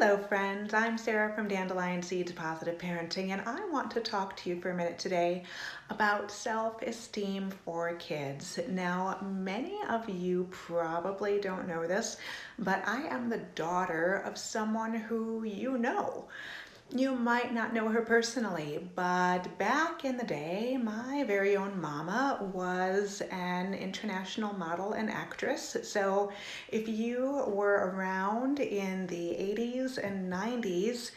Hello friends, I'm Sarah from Dandelion Seeds Positive Parenting, and I want to talk to you for a minute today about self-esteem for kids. Now, many of you probably don't know this, but I am the daughter of someone who you know. You might not know her personally, but back in the day, my very own mama was an international model and actress. So if you were around in the 80s and 90s,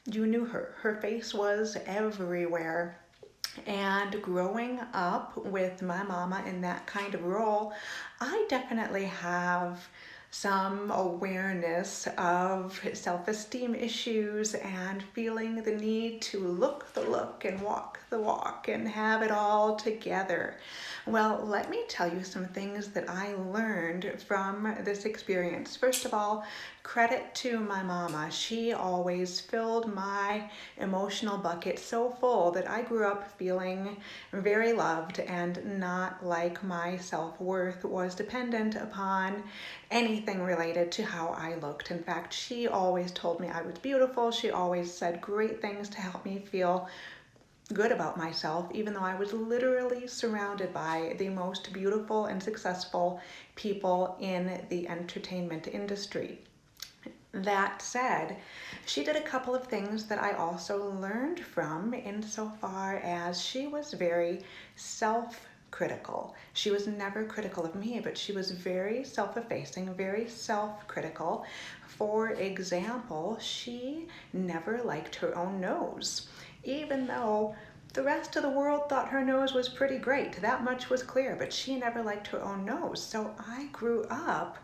you knew her. Her face was everywhere. And growing up with my mama in that kind of role, I definitely have some awareness of self-esteem issues and feeling the need to look the look and walk the walk and have it all together. Well, let me tell you some things that I learned from this experience. First of all, credit to my mama. She always filled my emotional bucket so full that I grew up feeling very loved and not like my self-worth was dependent upon anything related to how I looked. In fact, she always told me I was beautiful. She always said great things to help me feel good about myself, even though I was literally surrounded by the most beautiful and successful people in the entertainment industry. That said, she did a couple of things that I also learned from insofar as she was very self-critical. She was never critical of me, but she was very self-effacing, very self-critical. For example, she never liked her own nose, even though the rest of the world thought her nose was pretty great. That much was clear, but she never liked her own nose. So I grew up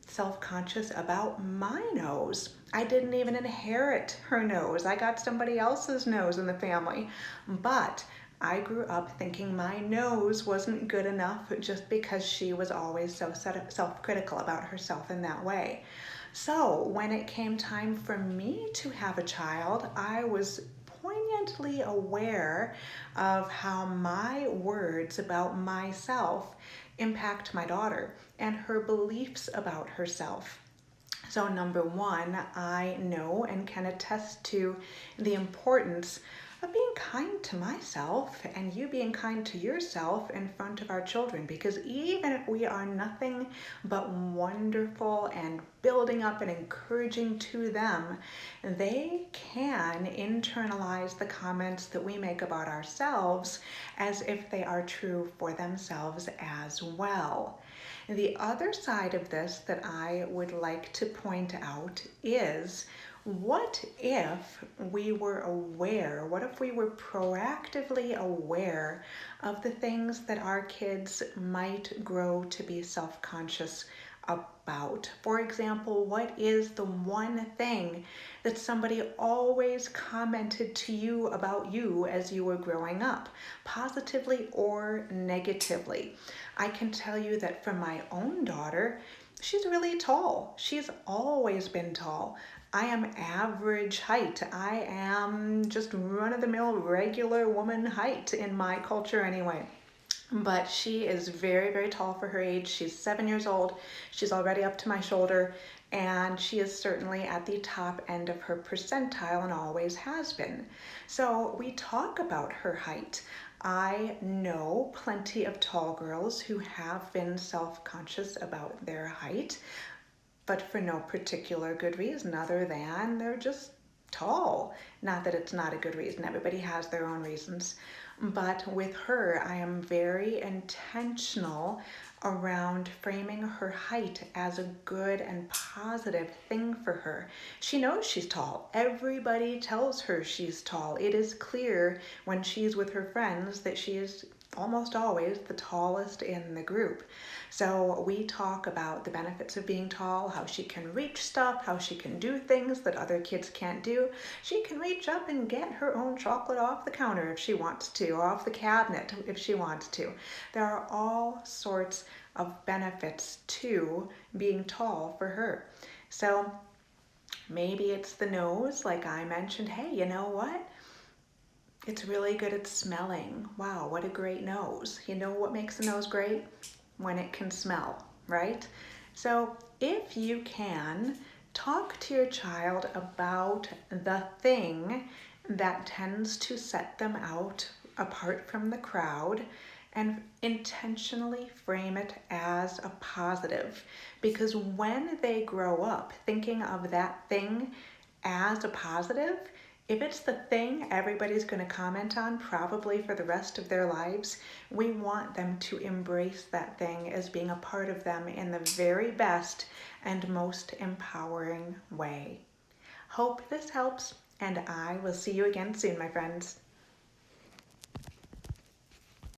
self-conscious about my nose. I didn't even inherit her nose. I got somebody else's nose in the family. But I grew up thinking my nose wasn't good enough just because she was always so self-critical about herself in that way. So when it came time for me to have a child, I was poignantly aware of how my words about myself impact my daughter and her beliefs about herself. So number one, I know and can attest to the importance of being kind to myself and you being kind to yourself in front of our children, because even if we are nothing but wonderful and building up and encouraging to them, they can internalize the comments that we make about ourselves as if they are true for themselves as well. The other side of this that I would like to point out is, what if we were aware, what if we were proactively aware of the things that our kids might grow to be self-conscious about? For example, what is the one thing that somebody always commented to you about you as you were growing up, positively or negatively? I can tell you that for my own daughter, she's really tall. She's always been tall. I am average height. I am just run-of-the-mill regular woman height in my culture anyway. But she is very, very tall for her age. She's 7 years old. She's already up to my shoulder, and she is certainly at the top end of her percentile and always has been. So we talk about her height. I know plenty of tall girls who have been self-conscious about their height, but for no particular good reason other than they're just tall. Not that it's not a good reason. Everybody has their own reasons. But with her, I am very intentional around framing her height as a good and positive thing for her. She knows she's tall. Everybody tells her she's tall. It is clear when she's with her friends that she is almost always the tallest in the group. So we talk about the benefits of being tall, how she can reach stuff, how she can do things that other kids can't do. She can reach up and get her own chocolate off the counter if she wants to, or off the cabinet if she wants to. There are all sorts of benefits to being tall for her. So maybe it's the nose, like I mentioned. Hey, you know what? It's really good at smelling. Wow, what a great nose. You know what makes a nose great? When it can smell, right? So if you can Talk to your child about the thing that tends to set them out apart from the crowd and intentionally frame it as a positive. Because when they grow up thinking of that thing as a positive, if it's the thing everybody's going to comment on, probably for the rest of their lives, we want them to embrace that thing as being a part of them in the very best and most empowering way. Hope this helps, and I will see you again soon, my friends.